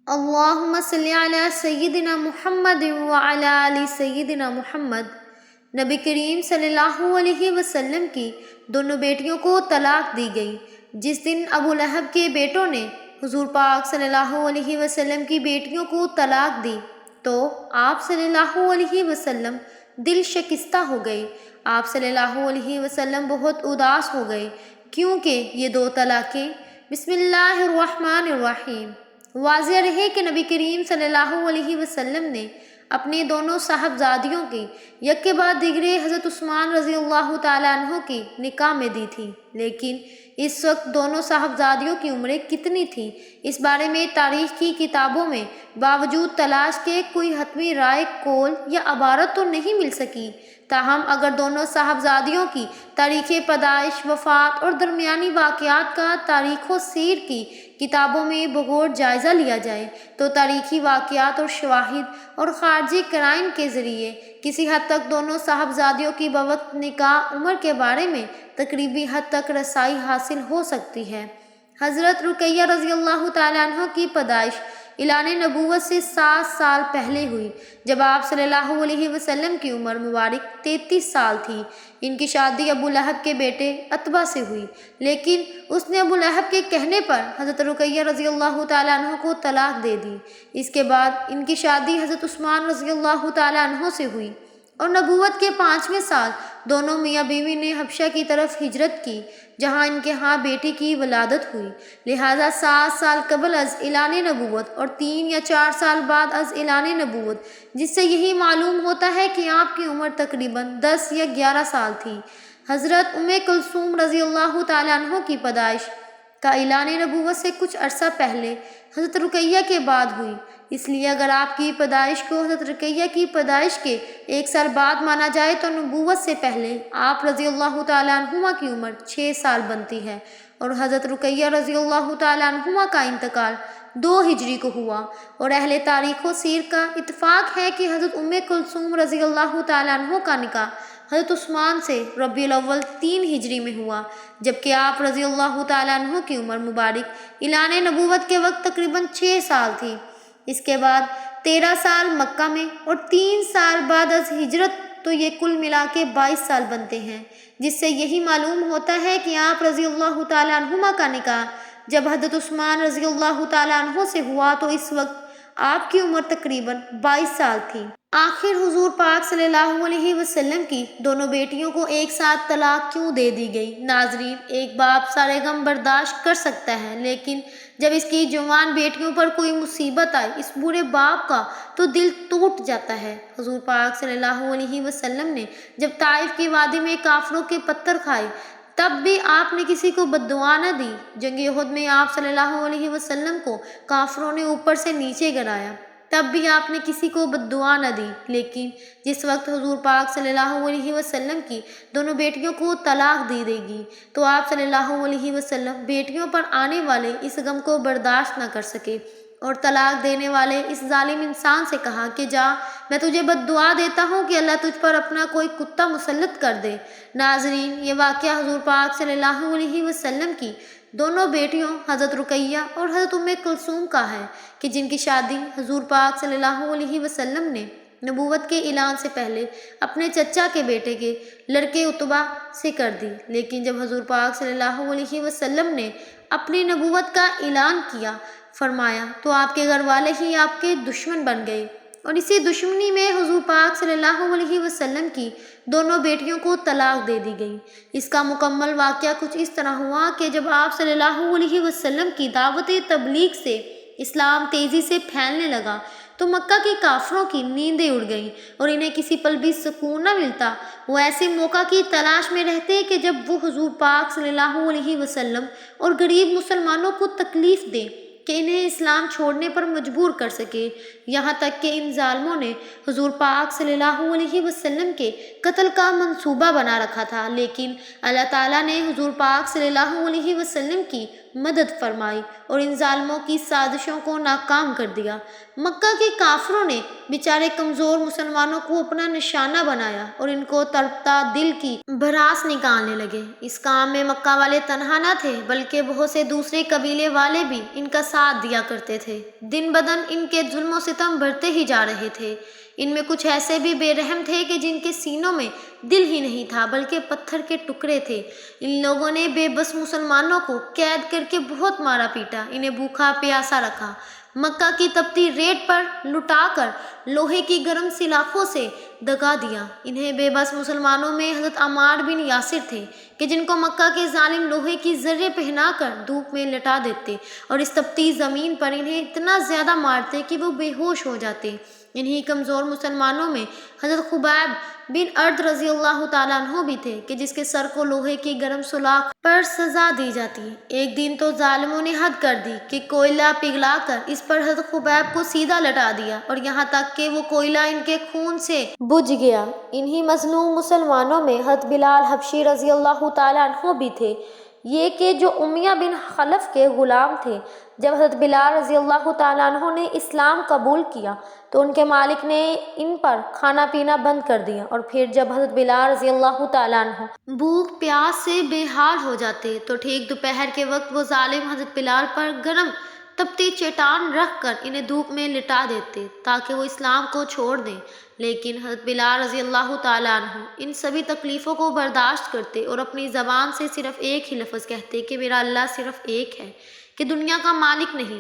اللہم صلی علی سیدنا محمد وعلی آل سیدنا محمد۔ نبی کریم صلی اللہ علیہ وسلم کی دونوں بیٹیوں کو طلاق دی گئی۔ جس دن ابو لہب کے بیٹوں نے حضور پاک صلی اللہ علیہ وسلم کی بیٹیوں کو طلاق دی تو آپ صلی اللہ علیہ وسلم دل شکستہ ہو گئے۔ آپ صلی اللہ علیہ وسلم بہت اداس ہو گئے کیونکہ یہ دو طلاقیں۔ بسم اللہ الرحمن الرحیم۔ واضح رہے کہ نبی کریم صلی اللہ علیہ وسلم نے اپنے دونوں صاحبزادیوں کی یک کے بعد دیگرے حضرت عثمان رضی اللہ تعالیٰ عنہ کی نکاح میں دی تھی، لیکن اس وقت دونوں صاحبزادیوں کی عمریں کتنی تھیں اس بارے میں تاریخ کی کتابوں میں باوجود تلاش کے کوئی حتمی رائے قول یا عبارت تو نہیں مل سکی۔ تاہم اگر دونوں صاحبزادیوں کی تاریخ پیدائش، وفات اور درمیانی واقعات کا تاریخ و سیر کی کتابوں میں بغور جائزہ لیا جائے تو تاریخی واقعات اور شواہد اور خارجی قرائن کے ذریعے کسی حد تک دونوں صاحبزادیوں کی بوقت نکاح عمر کے بارے میں تقریبی حد تک رسائی حاصل ہو سکتی ہے۔ حضرت رقیہ رضی اللہ تعالیٰ عنہ کی پیدائش اعلان نبوت سے 7 سال پہلے ہوئی جب آپ صلی اللہ علیہ وسلم کی عمر مبارک 33 سال تھی۔ ان کی شادی ابو لہب کے بیٹے عتبہ سے ہوئی، لیکن اس نے ابو لہب کے کہنے پر حضرت رقیہ رضی اللہ تعالیٰ عنہ کو طلاق دے دی۔ اس کے بعد ان کی شادی حضرت عثمان رضی اللہ تعالیٰ عنہ سے ہوئی اور نبوت کے 5ویں سال دونوں میاں بیوی نے حبشہ کی طرف ہجرت کی جہاں ان کے ہاں بیٹی کی ولادت ہوئی۔ لہٰذا 7 سال قبل از اعلان نبوت اور 3 یا 4 سال بعد از اعلان نبوت، جس سے یہی معلوم ہوتا ہے کہ آپ کی عمر تقریباً 10 یا 11 سال تھی۔ حضرت کلثوم رضی اللہ تعالیٰ عنہ کی پیدائش کا اعلان نبوت سے کچھ عرصہ پہلے حضرت رقیہ کے بعد ہوئی، اس لیے اگر آپ کی پیدائش کو حضرت رقیہ کی پیدائش کے 1 سال بعد مانا جائے تو نبوت سے پہلے آپ رضی اللہ تعالیٰ عنہما کی عمر 6 سال بنتی ہے، اور حضرت رقیہ رضی اللہ تعالیٰ عنہما کا انتقال 2 ہجری کو ہوا، اور اہل تاریخ و سیر کا اتفاق ہے کہ حضرت کلثوم رضی اللہ تعالیٰ عنہ کا نکاح حضرت عثمان سے ربیع الاول 3 ہجری میں ہوا، جبکہ آپ رضی اللہ تعالیٰ عنہ کی عمر مبارک اعلان نبوت کے وقت تقریباً 6 سال تھی۔ اس کے بعد 13 سال مکہ میں اور 3 سال بعد از ہجرت، تو یہ کل ملا کے 22 سال بنتے ہیں، جس سے یہی معلوم ہوتا ہے کہ آپ رضی اللہ تعالیٰ عنہما کا نکاح جب حضرت عثمان رضی اللہ تعالیٰ عنہ سے ہوا تو اس وقت آپ کی عمر تقریباً 22 سال تھی۔ آخر حضور پاک صلی اللہ علیہ وسلم کی دونوں بیٹیوں کو ایک ساتھ طلاق کیوں دے دی گئی؟ ناظرین، ایک باپ سارے غم برداشت کر سکتا ہے، لیکن جب اس کی جوان بیٹیوں پر کوئی مصیبت آئے اس برے باپ کا تو دل ٹوٹ جاتا ہے۔ حضور پاک صلی اللہ علیہ وسلم نے جب طائف کی وادی میں کافروں کے پتھر کھائے تب بھی آپ نے کسی کو بد دعا نہ دی۔ جنگ احد میں آپ صلی اللہ علیہ وسلم کو کافروں نے اوپر سے نیچے گرایا، تب بھی آپ نے کسی کو بد دعا نہ دی، لیکن جس وقت حضور پاک صلی اللہ علیہ وسلم کی دونوں بیٹیوں کو طلاق دی دے گی تو آپ صلی اللہ علیہ وسلم بیٹیوں پر آنے والے اس غم کو برداشت نہ کر سکے اور طلاق دینے والے اس ظالم انسان سے کہا کہ جا، میں تجھے بد دعا دیتا ہوں کہ اللہ تجھ پر اپنا کوئی کتا مسلط کر دے۔ ناظرین، یہ واقعہ حضور پاک صلی اللہ علیہ وسلم کی دونوں بیٹیوں حضرت رقیہ اور حضرت کلثوم کا ہے کہ جن کی شادی حضور پاک صلی اللہ علیہ وسلم نے نبوت کے اعلان سے پہلے اپنے چچا کے بیٹے کے لڑکے عتبہ سے کر دی، لیکن جب حضور پاک صلی اللہ علیہ وسلم نے اپنی نبوت کا اعلان کیا فرمایا تو آپ کے گھر والے ہی آپ کے دشمن بن گئے، اور اسی دشمنی میں حضور پاک صلی اللہ علیہ وسلم کی دونوں بیٹیوں کو طلاق دے دی گئی۔ اس کا مکمل واقعہ کچھ اس طرح ہوا کہ جب آپ صلی اللہ علیہ وسلم کی دعوت تبلیغ سے اسلام تیزی سے پھیلنے لگا تو مکہ کے کافروں کی نیندیں اڑ گئیں اور انہیں کسی پل بھی سکون نہ ملتا۔ وہ ایسے موقع کی تلاش میں رہتے کہ جب وہ حضور پاک صلی اللہ علیہ وسلم اور غریب مسلمانوں کو تکلیف دیں کہ انہیں اسلام چھوڑنے پر مجبور کر سکے، یہاں تک کہ ان ظالموں نے حضور پاک صلی اللہ علیہ وسلم کے قتل کا منصوبہ بنا رکھا تھا، لیکن اللہ تعالیٰ نے حضور پاک صلی اللہ علیہ وسلم کی مدد فرمائی اور ان ظالموں کی سازشوں کو ناکام کر دیا۔ مکہ کے کافروں نے بیچارے کمزور مسلمانوں کو اپنا نشانہ بنایا اور ان کو تڑپتا دل کی بھڑاس نکالنے لگے۔ اس کام میں مکہ والے تنہا نہ تھے بلکہ بہت سے دوسرے قبیلے والے بھی ان کا ساتھ دیا کرتے تھے۔ دن بدن ان کے ظلم و ستم بڑھتے ہی جا رہے تھے۔ ان میں کچھ ایسے بھی بے رحم تھے کہ جن کے سینوں میں دل ہی نہیں تھا بلکہ پتھر کے ٹکڑے تھے۔ ان لوگوں نے بے بس مسلمانوں کو قید کر کے بہت مارا پیٹا، انہیں بھوکا پیاسا رکھا، مکہ کی تپتی ریت پر لٹا کر لوہے کی گرم سلاخوں سے دگا دیا۔ انہیں بے بس مسلمانوں میں حضرت عمار بن یاسر تھے کہ جن کو مکہ کے ظالم لوہے کی زریں پہنا کر دھوپ میں لٹا دیتے اور اس تپتی زمین پر انہیں اتنا زیادہ مارتے کہ وہ بے ہوش ہو جاتے۔ انہی کمزور مسلمانوں میں حضرت خبیب بن ارد رضی اللہ تعالیٰ عنہ بھی تھے کہ جس کے سر کو لوہے کی گرم سلاخ پر سزا دی جاتی۔ ایک دن تو ظالموں نے حد کر دی کہ کوئلہ پگھلا کر اس پر حضرت خبیب کو سیدھا لٹا دیا اور یہاں تک کہ وہ کوئلہ ان کے خون سے بجھ گیا۔ انہی مظلوم مسلمانوں میں حضرت بلال حبشی رضی اللہ تعالیٰ عنہ بھی تھے، یہ کہ جو امیہ بن خلف کے غلام تھے۔ جب حضرت بلال رضی اللہ تعالیٰ عنہ نے اسلام قبول کیا تو ان کے مالک نے ان پر کھانا پینا بند کر دیا، اور پھر جب حضرت بلال رضی اللہ تعالیٰ عنہ بھوک پیاس سے بے حال ہو جاتے تو ٹھیک دوپہر کے وقت وہ ظالم حضرت بلال پر گرم تپتی چٹان رکھ کر انہیں دھوپ میں لٹا دیتے تاکہ وہ اسلام کو چھوڑ دیں۔ لیکن حضرت بلال رضی اللہ تعالیٰ عنہ ان سبھی تکلیفوں کو برداشت کرتے اور اپنی زبان سے صرف ایک ہی لفظ کہتے کہ میرا اللہ صرف ایک ہے، کہ دنیا کا مالک نہیں۔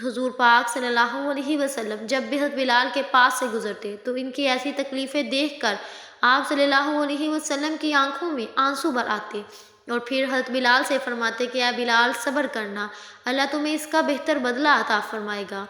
حضور پاک صلی اللہ علیہ وسلم جب بھی حضرت بلال کے پاس سے گزرتے تو ان کی ایسی تکلیفیں دیکھ کر آپ صلی اللہ علیہ وسلم کی آنکھوں میں آنسو بھر آتے اور پھر حضرت بلال سے فرماتے کہ اے بلال صبر کرنا، اللہ تمہیں اس کا بہتر بدلہ عطا فرمائے گا۔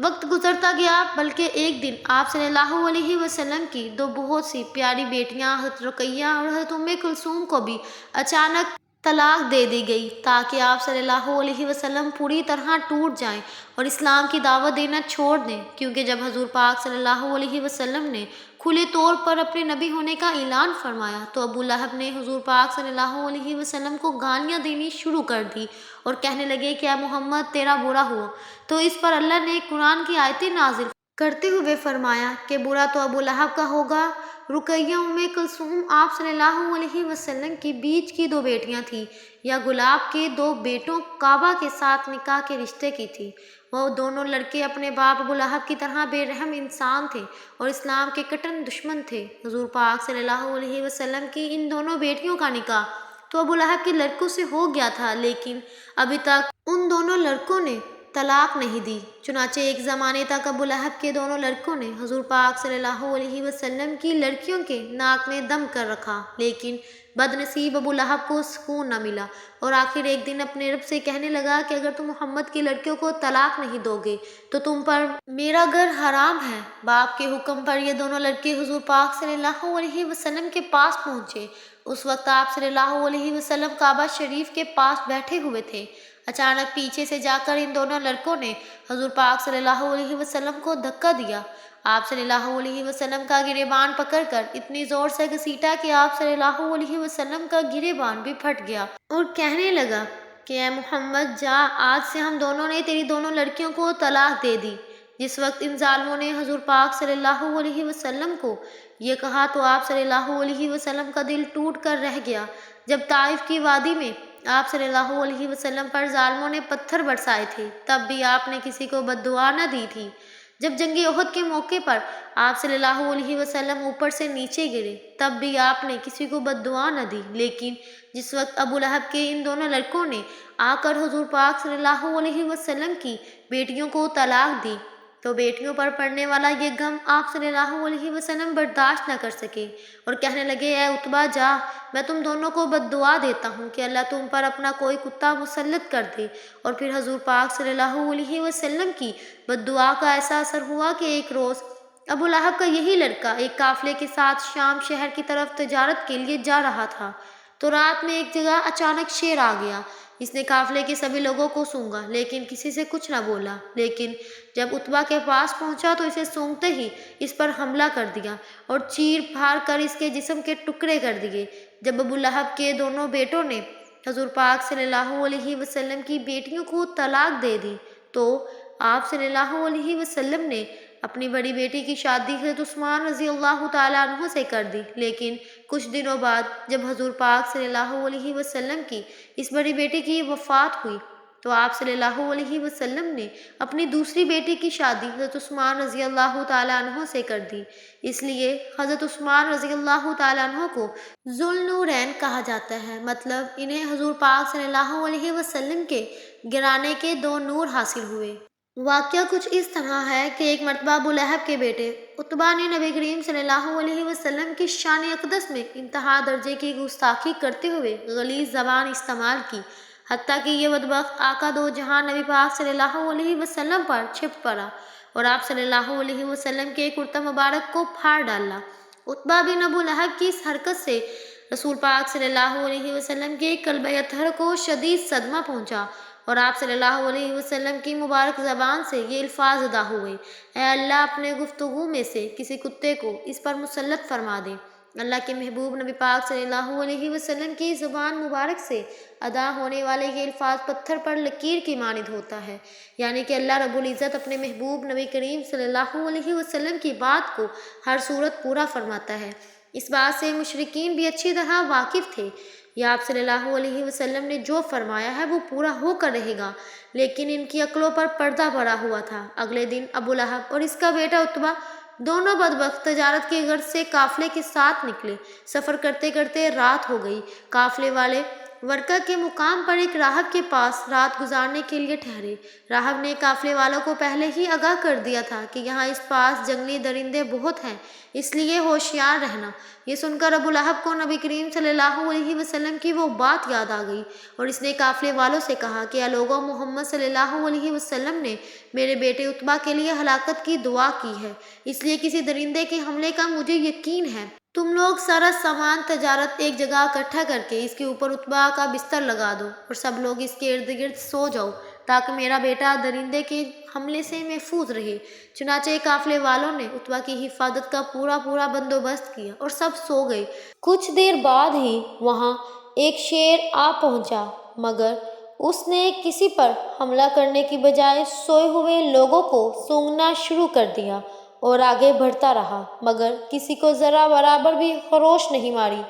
وقت گزرتا گیا، بلکہ ایک دن آپ صلی اللہ علیہ وسلم کی دو بہت سی پیاری بیٹیاں حضرت رقیہ اور حضرت ام کلثوم کو بھی اچانک طلاق دے دی گئی تاکہ آپ صلی اللہ علیہ وسلم پوری طرح ٹوٹ جائیں اور اسلام کی دعوت دینا چھوڑ دیں، کیونکہ جب حضور پاک صلی اللہ علیہ وسلم نے کھلے طور پر اپنے نبی ہونے کا اعلان فرمایا تو ابو لہب نے حضور پاک صلی اللہ علیہ وسلم کو گالیاں دینی شروع کر دی اور کہنے لگے کہ اے محمد تیرا برا ہوا۔ تو اس پر اللہ نے قرآن کی آیتیں نازل کرتے ہوئے فرمایا کہ برا تو ابو لہب کا ہوگا۔ رقیہ ام کلثوم آپ صلی اللہ علیہ وسلم کی بیچ کی دو بیٹیاں تھیں، یا گلاب کے دو بیٹوں کعبہ کے ساتھ نکاح کے رشتے کی تھی۔ وہ دونوں لڑکے اپنے باپ ابو لہب کی طرح بے رحم انسان تھے اور اسلام کے کٹن دشمن تھے۔ حضور پاک صلی اللہ علیہ وسلم کی ان دونوں بیٹیوں کا نکاح تو ابو لہب کے لڑکوں سے ہو گیا تھا، لیکن ابھی تک ان دونوں لڑکوں نے طلاق نہیں دی۔ چنانچہ ایک زمانے تک ابو لہب کے دونوں لڑکوں نے حضور پاک صلی اللہ علیہ وسلم کی لڑکیوں کے ناک میں دم کر رکھا، لیکن بد نصیب ابو لہب کو سکون نہ ملا اور آخر ایک دن اپنے رب سے کہنے لگا کہ اگر تم محمد کی لڑکیوں کو طلاق نہیں دو گے تو تم پر میرا گھر حرام ہے۔ باپ کے حکم پر یہ دونوں لڑکے حضور پاک صلی اللہ علیہ وسلم کے پاس پہنچے۔ اس وقت آپ صلی اللہ علیہ وسلم کعبہ شریف کے پاس بیٹھے ہوئے تھے۔ اچانک پیچھے سے جا کر ان دونوں لڑکوں نے حضور پاک صلی اللہ علیہ وسلم کو دھکا دیا۔ آپ صلی اللہ علیہ وسلم کا گریبان پکڑ کر اتنی زور سے گھسیٹا کہ آپ صلی اللہ علیہ وسلم کا گریبان بھی پھٹ گیا اور کہنے لگا کہ اے محمد جا، آج سے ہم دونوں نے تیری دونوں لڑکیوں کو طلاق دے دی۔ جس وقت ان ظالموں نے حضور پاک صلی اللہ علیہ وسلم کو یہ کہا تو آپ صلی اللہ علیہ وسلم کا دل ٹوٹ کر رہ گیا۔ جب طائف کی وادی میں آپ صلی اللہ علیہ وسلم پر ظالموں نے پتھر برسائے تھے تب بھی آپ نے کسی کو بد دعا نہ دی تھی۔ جب جنگ احد کے موقع پر آپ صلی اللہ علیہ وسلم اوپر سے نیچے گرے تب بھی آپ نے کسی کو بد دعا نہ دی، لیکن جس وقت ابو لہب کے ان دونوں لڑکوں نے آ کر حضور پاک صلی اللہ علیہ وسلم کی بیٹیوں کو طلاق دی تو بیٹیوں پر پڑنے والا یہ غم آپ صلی اللہ علیہ وسلم برداشت نہ کر سکے اور کہنے لگے اے عتبہ جا، میں تم دونوں کو بد دعا دیتا ہوں کہ اللہ تم پر اپنا کوئی کتا مسلط کر دے۔ اور پھر حضور پاک صلی اللہ علیہ وسلم کی بد دعا کا ایسا اثر ہوا کہ ایک روز ابو لہب کا یہی لڑکا ایک قافلے کے ساتھ شام شہر کی طرف تجارت کے لیے جا رہا تھا تو رات میں ایک جگہ اچانک شیر آ گیا۔ اس نے قافلے کے سبھی لوگوں کو سونگا لیکن کسی سے کچھ نہ بولا، لیکن جب عتبہ کے پاس پہنچا تو اسے سونگتے ہی اس پر حملہ کر دیا اور چیر پھاڑ کر اس کے جسم کے ٹکڑے کر دیے۔ جب ابو لہب کے دونوں بیٹوں نے حضور پاک صلی اللہ علیہ وسلم کی بیٹیوں کو طلاق دے دی تو آپ صلی اللہ علیہ وسلم نے اپنی بڑی بیٹی کی شادی حضرت عثمان رضی اللہ تعالیٰ عنہ سے کر دی، لیکن کچھ دنوں بعد جب حضور پاک صلی اللہ علیہ وسلم کی اس بڑی بیٹی کی وفات ہوئی تو آپ صلی اللہ علیہ وسلم نے اپنی دوسری بیٹی کی شادی حضرت عثمان رضی اللہ تعالیٰ عنہ سے کر دی۔ اس لیے حضرت عثمان رضی اللہ تعالیٰ عنہ کو ذو النورین کہا جاتا ہے، مطلب انہیں حضور پاک صلی اللہ علیہ وسلم کے گھرانے کے دو نور حاصل ہوئے۔ واقعہ کچھ اس طرح ہے کہ ایک مرتبہ ابو لہب کے بیٹے عتبہ نے نبی کریم صلی اللہ علیہ وسلم کی شان اقدس میں انتہا درجے کی گستاخی کرتے ہوئے غلیظ زبان استعمال کی، حتیٰ کہ یہ بدبخت آقا دو جہاں نبی پاک صلی اللہ علیہ وسلم پر چھپ پڑا اور آپ صلی اللہ علیہ وسلم کے کرتا مبارک کو پھاڑ ڈالا۔ عتبہ بن ابو لہب کی اس حرکت سے رسول پاک صلی اللہ علیہ وسلم کے قلب اطہر کو شدید صدمہ پہنچا اور آپ صلی اللہ علیہ وسلم کی مبارک زبان سے یہ الفاظ ادا ہوئے: اے اللہ، اپنے گفتگو میں سے کسی کتے کو اس پر مسلط فرما دے۔ اللہ کے محبوب نبی پاک صلی اللہ علیہ وسلم کی زبان مبارک سے ادا ہونے والے یہ الفاظ پتھر پر لکیر کی مانند ہوتا ہے، یعنی کہ اللہ رب العزت اپنے محبوب نبی کریم صلی اللہ علیہ وسلم کی بات کو ہر صورت پورا فرماتا ہے۔ اس بات سے مشرکین بھی اچھی طرح واقف تھے، یہ آپ صلی اللہ علیہ وسلم نے جو فرمایا ہے وہ پورا ہو کر رہے گا، لیکن ان کی عقلوں پر پردہ پڑا ہوا تھا۔ اگلے دن ابو لہب اور اس کا بیٹا عتبہ دونوں بدبخت تجارت کی غرض سے قافلے کے ساتھ نکلے۔ سفر کرتے کرتے رات ہو گئی۔ قافلے والے ورقہ کے مقام پر ایک راہب کے پاس رات گزارنے کے لیے ٹھہرے۔ راہب نے قافلے والوں کو پہلے ہی آگاہ کر دیا تھا کہ یہاں اس پاس جنگلی درندے بہت ہیں، اس لیے ہوشیار رہنا۔ یہ سن کر ابو لہب کو نبی کریم صلی اللہ علیہ وسلم کی وہ بات یاد آ گئی اور اس نے قافلے والوں سے کہا کہ اے لوگوں، محمد صلی اللہ علیہ وسلم نے میرے بیٹے عتبہ کے لیے ہلاکت کی دعا کی ہے، اس لیے کسی درندے کے حملے کا مجھے یقین ہے۔ تم لوگ سارا سامان تجارت ایک جگہ اکٹھا کر کے اس کے اوپر عتبہ کا بستر لگا دو اور سب لوگ اس کے ارد گرد سو جاؤ تاکہ میرا بیٹا درندے کے حملے سے محفوظ رہے۔ چنانچہ قافلے والوں نے عتبہ کی حفاظت کا پورا بندوبست کیا اور سب سو گئے۔ کچھ دیر بعد ہی وہاں ایک شیر آ پہنچا، مگر اس نے کسی پر حملہ کرنے کی بجائے سوئے ہوئے لوگوں کو سونگھنا شروع کر دیا اور آگے بڑھتا رہا، مگر کسی کو ذرا برابر بھی خروش نہیں ماری،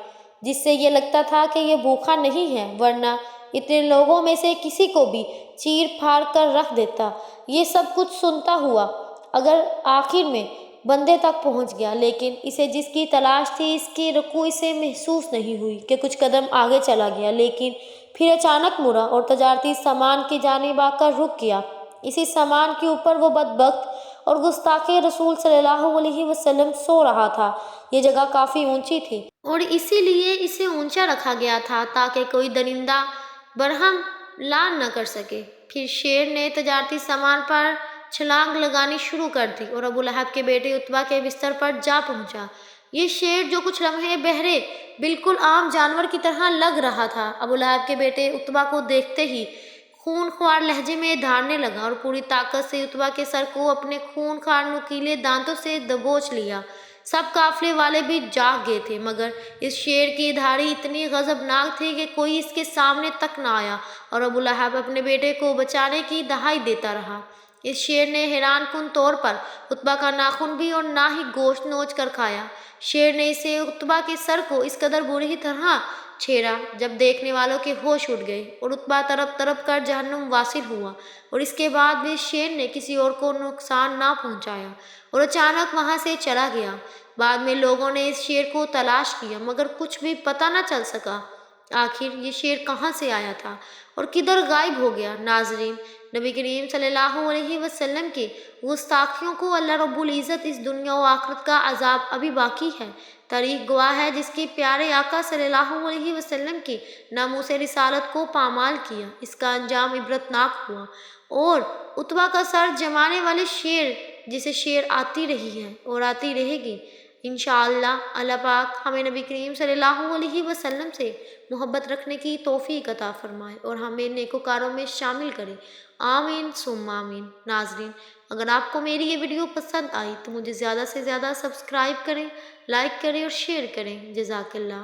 جس سے یہ لگتا تھا کہ یہ بھوکا نہیں ہے، ورنہ اتنے لوگوں میں سے کسی کو بھی چیر پھاڑ کر رکھ دیتا۔ یہ سب کچھ سنتا ہوا اگر آخر میں بندے تک پہنچ گیا، لیکن اسے جس کی تلاش تھی اس کی رکوع اسے محسوس نہیں ہوئی کہ کچھ قدم آگے چلا گیا، لیکن پھر اچانک مڑا اور تجارتی سامان کی جانب آ کر رک گیا۔ اسی سامان کے اوپر وہ بدبخت اور گستاخ رسول صلی اللہ علیہ وسلم سو رہا تھا۔ یہ جگہ کافی اونچی تھی اور اسی لیے اسے اونچا رکھا گیا تھا تاکہ کوئی درندہ برہم لان نہ کر سکے۔ پھر شیر نے تجارتی سامان پر چھلانگ لگانی شروع کر دی اور ابو لہب کے بیٹے عتبہ کے بستر پر جا پہنچا۔ یہ شیر جو کچھ لمحے بہرے بالکل عام جانور کی طرح لگ رہا تھا، ابو لہب کے بیٹے عتبہ کو دیکھتے ہی خون خوار لہجے میں دھاڑنے لگا اور پوری طاقت سے عتبہ کے سر کو اپنے خون خوار نوکیلے دانتوں سے دبوچ لیا۔ سب قافلے والے بھی جاگ گئے تھے، مگر اس شیر کی دھاڑی اتنی غضبناک تھی کہ کوئی اس کے سامنے تک نہ آیا اور ابو لہب اپنے بیٹے کو بچانے کی دہائی دیتا رہا۔ اس شیر نے حیران کن طور پر عتبہ کا ناخن بھی اور نہ ہی گوشت نوچ کر کھایا۔ شیر نے اسے عتبہ کے سر کو اس قدر بری طرح چھیڑا جب دیکھنے والوں کے ہوش اٹھ گئے اور عتبہ تڑپ تڑپ کر جہنم واصل ہوا، اور اس کے بعد بھی شیر نے کسی اور کو نقصان نہ پہنچایا اور اچانک وہاں سے چلا گیا۔ بعد میں لوگوں نے اس شیر کو تلاش کیا مگر کچھ بھی پتہ نہ چل سکا۔ آخر یہ شیر کہاں سے آیا تھا اور کدھر غائب ہو گیا؟ ناظرین، نبی کریم صلی اللہ علیہ وسلم کے گستاخیوں کو اللہ رب العزت اس دنیا و آخرت کا عذاب ابھی باقی ہے۔ تاریخ گواہ ہے جس کی پیارے آقا صلی اللہ علیہ وسلم کی ناموس رسالت کو پامال کیا، اس کا انجام عبرتناک ہوا، اور عتبہ کا سر جمانے والے شیر جسے شیر آتی رہی ہے اور آتی رہے گی۔ انشاءاللہ اللہ پاک ہمیں نبی کریم صلی اللہ علیہ وسلم سے محبت رکھنے کی توفیق عطا فرمائے اور ہمیں نیکوکاروں میں شامل کرے، آمین ثم آمین۔ ناظرین، اگر آپ کو میری یہ ویڈیو پسند آئی تو مجھے زیادہ سے زیادہ سبسکرائب کریں، لائک کریں اور شیئر کریں۔ جزاک اللہ۔